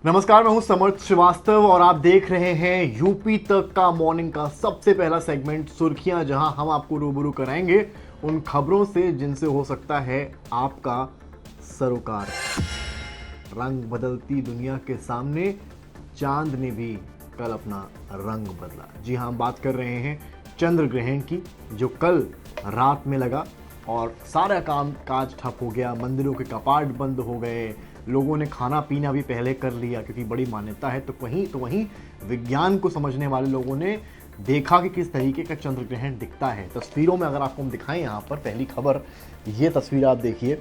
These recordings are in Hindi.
नमस्कार, मैं हूं समर्थ श्रीवास्तव और आप देख रहे हैं यूपी तक का मॉर्निंग का सबसे पहला सेगमेंट सुर्खियां, जहां हम आपको रूबरू कराएंगे उन खबरों से जिनसे हो सकता है आपका सरोकार। रंग बदलती दुनिया के सामने चांद ने भी कल अपना रंग बदला। जी हां, हम बात कर रहे हैं चंद्र ग्रहण की, जो कल रात में लगा और सारा काम काज ठप हो गया। मंदिरों के कपाट बंद हो गए, लोगों ने खाना पीना भी पहले कर लिया क्योंकि बड़ी मान्यता है। तो वहीं विज्ञान को समझने वाले लोगों ने देखा कि किस तरीके का चंद्र ग्रहण दिखता है। तस्वीरों में अगर आपको हम दिखाएं, यहाँ पर पहली खबर, ये तस्वीर आप देखिए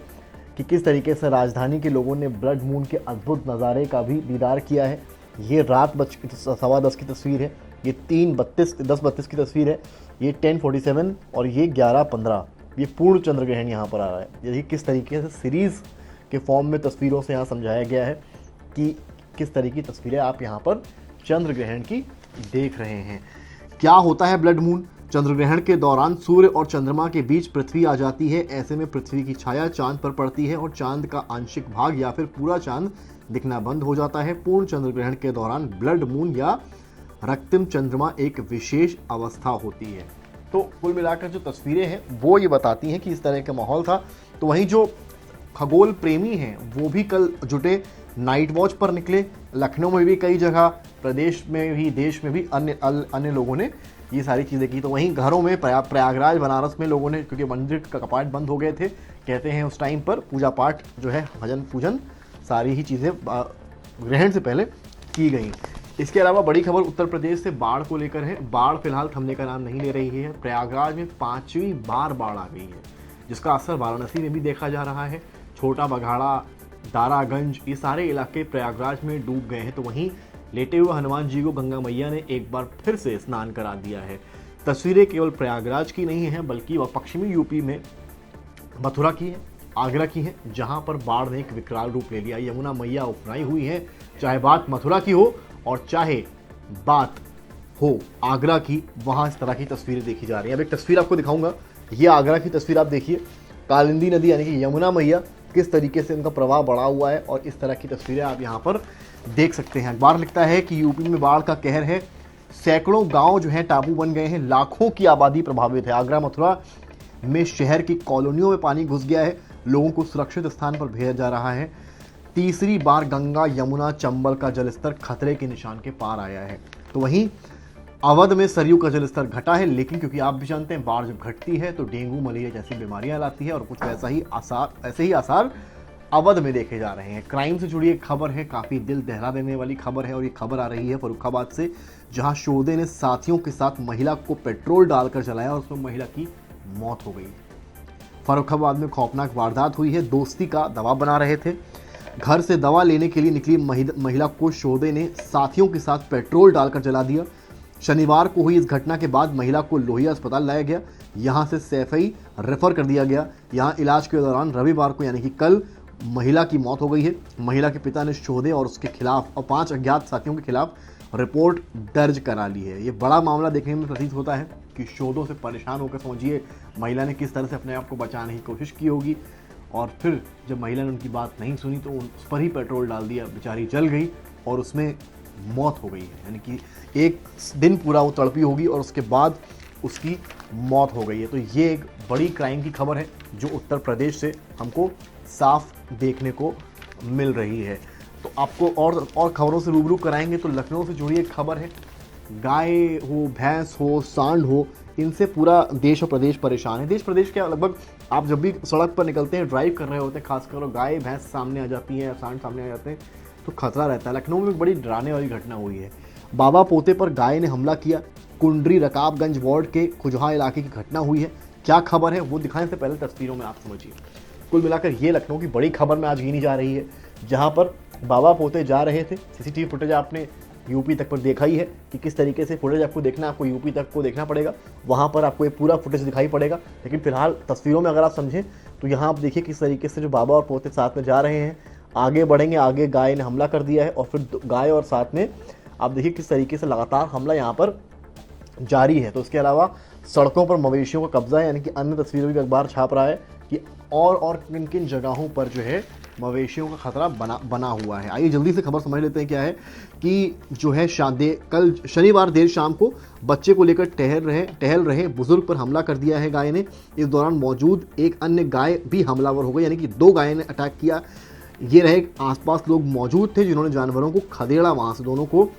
कि किस तरीके से राजधानी के लोगों ने ब्लड मून के अद्भुत नज़ारे का भी दीदार किया है। ये रात 10:15 की तस्वीर है, ये 10:32 की तस्वीर है, ये 10:47 और ये 11:15। ये पूर्ण चंद्र ग्रहण यहाँ पर आ रहा है। यही किस तरीके से सीरीज़ के फॉर्म में तस्वीरों से यहाँ समझाया गया है कि किस तरह की तस्वीरें आप यहाँ पर चंद्र ग्रहण की देख रहे हैं। क्या होता है ब्लड मून? चंद्र ग्रहण के दौरान सूर्य और चंद्रमा के बीच पृथ्वी आ जाती है। ऐसे में पृथ्वी की छाया चांद पर पड़ती है और चांद का आंशिक भाग या फिर पूरा चांद दिखना बंद हो जाता है। पूर्ण चंद्र ग्रहण के दौरान ब्लड मून या रक्तम चंद्रमा एक विशेष अवस्था होती है। तो कुल मिलाकर जो तस्वीरें हैं वो ये बताती हैं कि इस तरह का माहौल था। तो वहीं जो खगोल प्रेमी हैं वो भी कल जुटे, नाइट वॉच पर निकले। लखनऊ में भी कई जगह, प्रदेश में भी, देश में भी अन्य लोगों ने ये सारी चीज़ें की। तो वहीं घरों में प्रयागराज, बनारस में लोगों ने, क्योंकि मंदिर का कपाट बंद हो गए थे, कहते हैं उस टाइम पर पूजा पाठ जो है, भजन पूजन, सारी ही चीज़ें ग्रहण से पहले की गई। इसके अलावा बड़ी खबर उत्तर प्रदेश से बाढ़ को लेकर है। बाढ़ फिलहाल थमने का नाम नहीं ले रही है। प्रयागराज में 5वीं बार बाढ़ आ गई है, जिसका असर वाराणसी में भी देखा जा रहा है। छोटा बघाड़ा, दारागंज, ये सारे इलाके प्रयागराज में डूब गए हैं। तो वहीं लेटे हुए हनुमान जी को गंगा मैया ने एक बार फिर से स्नान करा दिया है। तस्वीरें केवल प्रयागराज की नहीं हैं, बल्कि वह पश्चिमी यूपी में मथुरा की है, आगरा की है, जहां पर बाढ़ ने एक विकराल रूप ले लिया। यमुना मैया उपनाई हुई है, चाहे बात मथुरा की हो और चाहे बात हो आगरा की, वहां इस तरह की तस्वीरें देखी जा रही हैं। अब एक तस्वीर आपको दिखाऊंगा, ये आगरा की तस्वीर आप देखिए। कालिंदी नदी यानी कि यमुना मैया, किस तरीके से उनका प्रवाह बढ़ा हुआ है और इस तरह की तस्वीरें आप यहाँ पर देख सकते हैं। अखबार लिखता है कि यूपी में बाढ़ का कहर है, सैकड़ों गांव जो हैं टापू बन गए हैं, लाखों की आबादी प्रभावित है। आगरा मथुरा में शहर की कॉलोनियों में पानी घुस गया है, लोगों को सुरक्षित स्थान पर भेजा जा रहा है। तीसरी बार गंगा, यमुना, चंबल का जलस्तर खतरे के निशान के पार आया है। तो वहीं अवध में सरयू का जलस्तर घटा है, लेकिन क्योंकि आप भी जानते हैं बाढ़ जब घटती है तो डेंगू, मलेरिया जैसी बीमारियां लाती है और कुछ ऐसे ही आसार अवध में देखे जा रहे हैं। क्राइम से जुड़ी एक खबर है, काफ़ी दिल दहला देने वाली खबर है और ये खबर आ रही है फर्रुखाबाद से, जहां शोधे ने साथियों के साथ महिला को पेट्रोल डालकर जलाया और उसमें महिला की मौत हो गई। फर्रुखाबाद में खौफनाक वारदात हुई है। दोस्ती का दबाव बना रहे थे, घर से दवा लेने के लिए निकली महिला को शोधे ने साथियों के साथ पेट्रोल डालकर जला दिया। शनिवार को हुई इस घटना के बाद महिला को लोहिया अस्पताल लाया गया, यहां से सैफई रेफर कर दिया गया। यहां इलाज के दौरान रविवार को यानी कि कल महिला की मौत हो गई है। महिला के पिता ने शोधे और उसके खिलाफ और 5 अज्ञात साथियों के खिलाफ रिपोर्ट दर्ज करा ली है। ये बड़ा मामला देखने में प्रतीत होता है कि शोधों से परेशान होकर, समझिए महिला ने किस तरह से अपने आप को बचाने की कोशिश की होगी और फिर जब महिला ने उनकी बात नहीं सुनी तो उस पर ही पेट्रोल डाल दिया, बेचारी जल गई और उसमें मौत हो गई है। यानी कि एक दिन पूरा वो तड़पी होगी और उसके बाद उसकी मौत हो गई है। तो ये एक बड़ी क्राइम की खबर है जो उत्तर प्रदेश से हमको साफ देखने को मिल रही है। तो आपको और खबरों से रूबरू कराएंगे। तो लखनऊ से जुड़ी एक खबर है, गाय हो, भैंस हो, सांड हो, इनसे पूरा देश और प्रदेश परेशान है। देश प्रदेश के लगभग आप जब भी सड़क पर निकलते हैं, ड्राइव कर रहे होते हैं, खासकर गाय भैंस सामने आ जाती हैं, सांड सामने आ जाते हैं तो खतरा रहता है। लखनऊ में एक बड़ी डराने वाली घटना हुई है। बाबा पोते पर गाय ने हमला किया। कुंडरी रकाबगंज वार्ड के खुजहा इलाके की घटना हुई है। क्या खबर है वो दिखाने से पहले तस्वीरों में आप समझिए। कुल मिलाकर ये लखनऊ की बड़ी खबर में आज गिनी जा रही है, जहां पर बाबा पोते जा रहे थे। सीसीटीवी फुटेज आपने यूपी तक पर देखा ही है कि किस तरीके से फुटेज आपको देखना, आपको यूपी तक को देखना पड़ेगा, वहाँ पर आपको ये पूरा फुटेज दिखाई पड़ेगा। लेकिन फिलहाल तस्वीरों में अगर आप समझें तो यहाँ आप देखिए किस तरीके से जो बाबा और पोते साथ में जा रहे हैं, आगे बढ़ेंगे, आगे गाय ने हमला कर दिया है और फिर गाय और साथ में आप देखिए किस तरीके से लगातार हमला यहाँ पर जारी है। तो इसके अलावा सड़कों पर मवेशियों का कब्जा है, यानी कि अन्य तस्वीरें भी अखबार छाप रहा है कि और किन किन जगहों पर जो है मवेशियों का खतरा बना हुआ है। आइए जल्दी से खबर समझ लेते हैं क्या है कि जो है कल शनिवार देर शाम को बच्चे को लेकर टहल रहे बुजुर्ग पर हमला कर दिया है गाय ने। इस दौरान मौजूद एक अन्य गाय भी हमलावर हो गई, यानी कि 2 गाय ने अटैक किया। ये रहे आसपास लोग मौजूद थे जिन्होंने जानवरों को खदेड़ा, वहां से दोनों को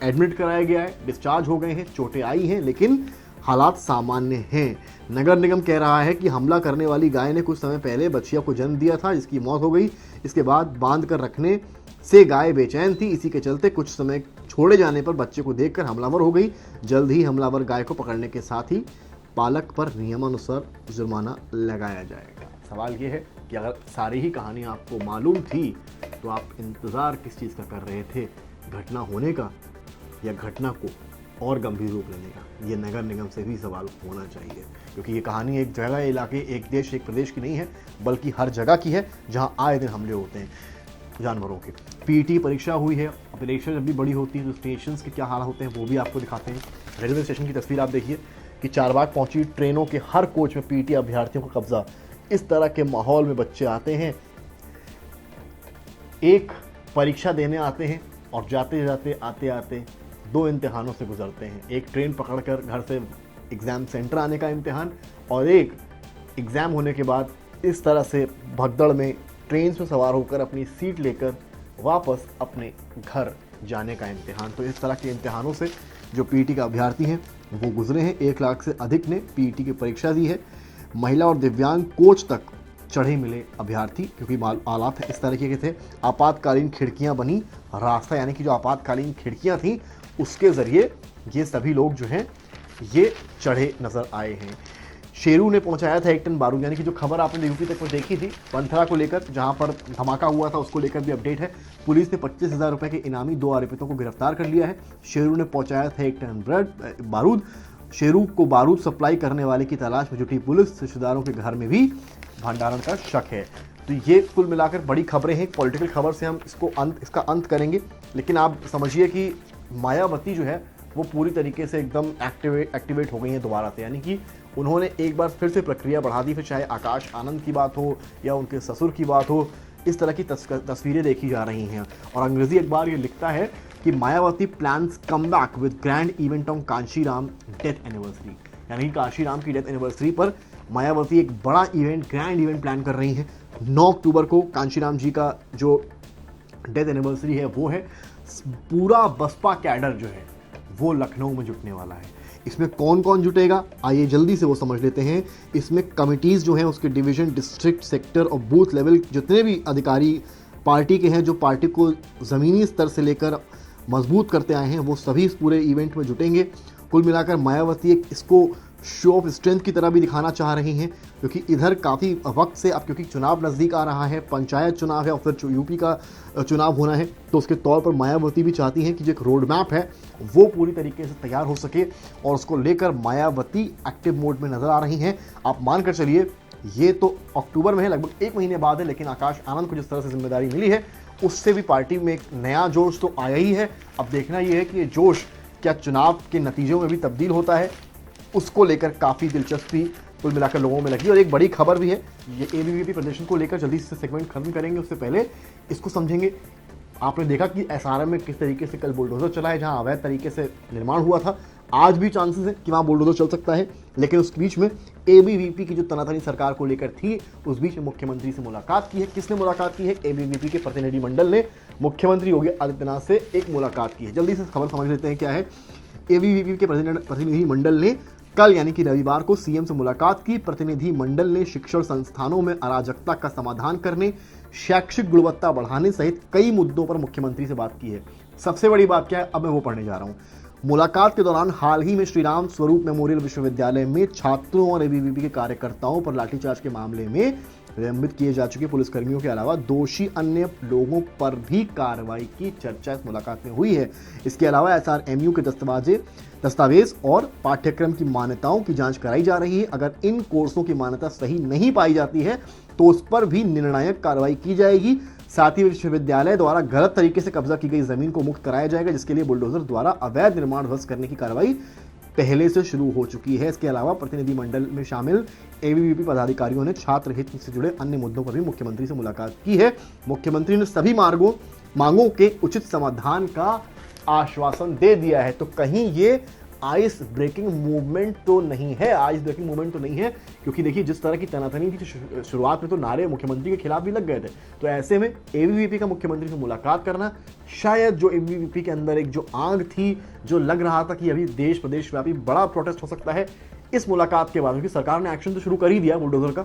एडमिट कराया गया है, डिस्चार्ज हो गए हैं, चोटें आई हैं लेकिन हालात सामान्य हैं। नगर निगम कह रहा है कि हमला करने वाली गाय ने कुछ समय पहले बच्चिया को जन्म दिया था जिसकी मौत हो गई। इसके बाद बांध कर रखने से गाय बेचैन थी, इसी के चलते कुछ समय छोड़े जाने पर बच्चे को देखकर हमलावर हो गई। जल्द ही हमलावर गाय को पकड़ने के साथ ही पालक पर नियमानुसार जुर्माना लगाया जाएगा। सवाल ये है कि अगर सारी ही कहानी आपको मालूम थी तो आप इंतज़ार किस चीज़ का कर रहे थे, घटना होने का या घटना को और गंभीर रूप लेने का? ये नगर निगम से भी सवाल होना चाहिए, क्योंकि ये कहानी एक जगह, इलाके, एक देश, एक प्रदेश की नहीं है बल्कि हर जगह की है जहां आए दिन हमले होते हैं जानवरों के। पीटी परीक्षा हुई है, परीक्षा जब भी बड़ी होती है तो स्टेशन के क्या हाल होते हैं वो भी आपको दिखाते हैं। रेलवे स्टेशन की तस्वीर आप देखिए कि चारबाग पहुंची ट्रेनों के हर कोच में पीटी अभ्यर्थियों का कब्जा। इस तरह के माहौल में बच्चे आते हैं, एक परीक्षा देने आते हैं और जाते जाते आते आते 2 इम्तिहानों से गुजरते हैं। एक ट्रेन पकड़कर घर से एग्ज़ाम सेंटर आने का इम्तिहान, और एक एग्ज़ाम होने के बाद इस तरह से भगदड़ में ट्रेन में सवार होकर अपनी सीट लेकर वापस अपने घर जाने का इम्तिहान। तो इस तरह के इम्तिहानों से जो पीटी का अभ्यर्थी हैं वो गुजरे हैं। 1 लाख से अधिक ने पीटी की परीक्षा दी है। महिला और दिव्यांग कोच तक चढ़े मिले अभ्यर्थी, क्योंकि हालात इस तरीके के थे। आपातकालीन खिड़कियां बनी रास्ता, यानी कि जो आपातकालीन खिड़कियां थी उसके ज़रिए ये सभी लोग जो हैं ये चढ़े नज़र आए हैं। शेरू ने पहुंचाया था 1 टन बारूद, यानी कि जो खबर आपने यूपी तक में देखी थी पंथरा को लेकर, जहां पर धमाका हुआ था, उसको लेकर भी अपडेट है। पुलिस ने 25,000 रुपये के इनामी 2 आरोपितों को गिरफ्तार कर लिया है। शेरू ने पहुंचाया था 1 टन बारूद। शेरू को बारूद सप्लाई करने वाले की तलाश में जुटी पुलिस। रिश्तेदारों के घर में भी भंडारण का शक है। तो ये कुल मिलाकर बड़ी खबरें हैं। पॉलिटिकल खबर से हम इसका अंत करेंगे, लेकिन आप समझिए कि मायावती जो है वो पूरी तरीके से एकदम एक्टिवेट हो गई हैं दोबारा से, यानी कि उन्होंने एक बार फिर से प्रक्रिया बढ़ा दी। फिर चाहे आकाश आनंद की बात हो या उनके ससुर की बात हो, इस तरह की तस्वीरें देखी जा रही हैं। और अंग्रेजी अखबार ये लिखता है कि Mayawati plans come back with grand event on Kanshiram death anniversary, यानी कि कांशीराम की डेथ एनिवर्सरी पर मायावती एक बड़ा इवेंट, ग्रैंड इवेंट प्लान कर रही हैं। 9 अक्टूबर को कांशीराम जी का जो डेथ एनिवर्सरी है वो है। पूरा बसपा कैडर जो है वो लखनऊ में जुटने वाला है। इसमें कौन कौन जुटेगा आइए जल्दी से वो समझ लेते हैं। इसमें कमिटीज़ जो हैं उसके डिवीज़न, डिस्ट्रिक्ट, सेक्टर और बूथ लेवल जितने भी अधिकारी पार्टी के हैं, जो पार्टी को ज़मीनी स्तर से लेकर मजबूत करते आए हैं, वो सभी इस पूरे इवेंट में जुटेंगे। कुल मिलाकर मायावती एक इसको शो ऑफ स्ट्रेंथ की तरह भी दिखाना चाह रही हैं, क्योंकि इधर काफ़ी वक्त से, अब क्योंकि चुनाव नज़दीक आ रहा है, पंचायत चुनाव है और फिर यूपी का चुनाव होना है, तो उसके तौर पर मायावती भी चाहती हैं कि जो एक रोड मैप है वो पूरी तरीके से तैयार हो सके, और उसको लेकर मायावती एक्टिव मोड में नज़र आ रही हैं। आप मानकर चलिए ये तो अक्टूबर में है, लगभग 1 महीने बाद है, लेकिन आकाश आनंद को जिस तरह से जिम्मेदारी मिली है उससे भी पार्टी में एक नया जोश तो आया ही है। अब देखना ये है कि ये जोश क्या चुनाव के नतीजों में भी तब्दील होता है, उसको लेकर काफ़ी दिलचस्पी कुल मिलाकर लोगों में लगी। और एक बड़ी खबर भी है, ये एबीवीपी प्रदर्शन को लेकर जल्दी से सेगमेंट खत्म करेंगे, उससे पहले इसको समझेंगे। आपने देखा कि एसआरएम में किस तरीके से कल बुलडोजर चला है, जहां अवैध तरीके से निर्माण हुआ था। आज भी चांसेस है कि वहां बुलडोजर चल सकता है, लेकिन उस बीच में एबीवीपी की जो तनातनी सरकार को लेकर थी, उस बीच में मुख्यमंत्री से मुलाकात की है। किसने मुलाकात की है? एबीवीपी के प्रतिनिधिमंडल ने मुख्यमंत्री योगी आदित्यनाथ से एक मुलाकात की है। जल्दी से खबर समझ लेते हैं क्या है। एबीवीपी के प्रतिनिधिमंडल ने कल यानी कि रविवार को सीएम से मुलाकात की। प्रतिनिधिमंडल ने शिक्षण संस्थानों में अराजकता का समाधान करने, शैक्षिक गुणवत्ता बढ़ाने सहित कई मुद्दों पर मुख्यमंत्री से बात की है। सबसे बड़ी बात क्या है, अब मैं वो पढ़ने जा रहा हूँ। मुलाकात के दौरान हाल ही में श्री राम स्वरूप मेमोरियल विश्वविद्यालय में छात्रों और एबीवीपी के कार्यकर्ताओं पर लाठीचार्ज के मामले में निलंबित किए जा चुके पुलिसकर्मियों के अलावा दोषी अन्य लोगों पर भी कार्रवाई की चर्चा इस मुलाकात में हुई है। इसके अलावा एसआरएमयू के दस्तावेज और पाठ्यक्रम की मान्यताओं की जांच कराई जा रही है। अगर इन कोर्सों की मान्यता सही नहीं पाई जाती है तो उस पर भी निर्णायक कार्रवाई की जाएगी। साथ ही विश्वविद्यालय द्वारा गलत तरीके से कब्जा की गई जमीन को मुक्त कराया जाएगा, जिसके लिए बुलडोजर द्वारा अवैध निर्माण ध्वस्त करने की कार्रवाई पहले से शुरू हो चुकी है। इसके अलावा प्रतिनिधिमंडल में शामिल एबीवीपी पदाधिकारियों ने छात्र हित से जुड़े अन्य मुद्दों पर भी मुख्यमंत्री से मुलाकात की है। मुख्यमंत्री ने सभी मांगों के उचित समाधान का आश्वासन दे दिया है। तो कहीं ये आइस ब्रेकिंग मूवमेंट तो नहीं है, क्योंकि देखिए जिस तरह की तनातनी की शुरुआत में तो नारे मुख्यमंत्री के खिलाफ भी लग गए थे। तो ऐसे में एबीवीपी का मुख्यमंत्री से मुलाकात करना, शायद जो एबीवीपी के अंदर एक जो आग थी, जो लग रहा था कि अभी देश प्रदेश व्यापी बड़ा प्रोटेस्ट हो सकता है, इस मुलाकात के बाद, क्योंकि सरकार ने एक्शन तो शुरू कर ही दिया, बुलडोजर का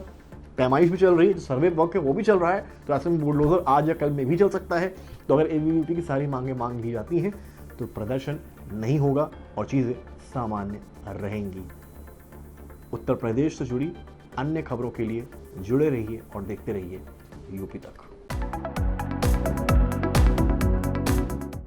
पैमाइश भी चल रही है, जो सर्वे वर्क है वो भी चल रहा है। तो ऐसे में बुलडोजर आज या कल में भी चल सकता है। तो अगर एबीवीपी की सारी मांगें मान ली जाती हैं तो प्रदर्शन नहीं होगा और चीजें सामान्य रहेंगी। उत्तर प्रदेश से जुड़ी अन्य खबरों के लिए जुड़े रहिए और देखते रहिए यूपी तक।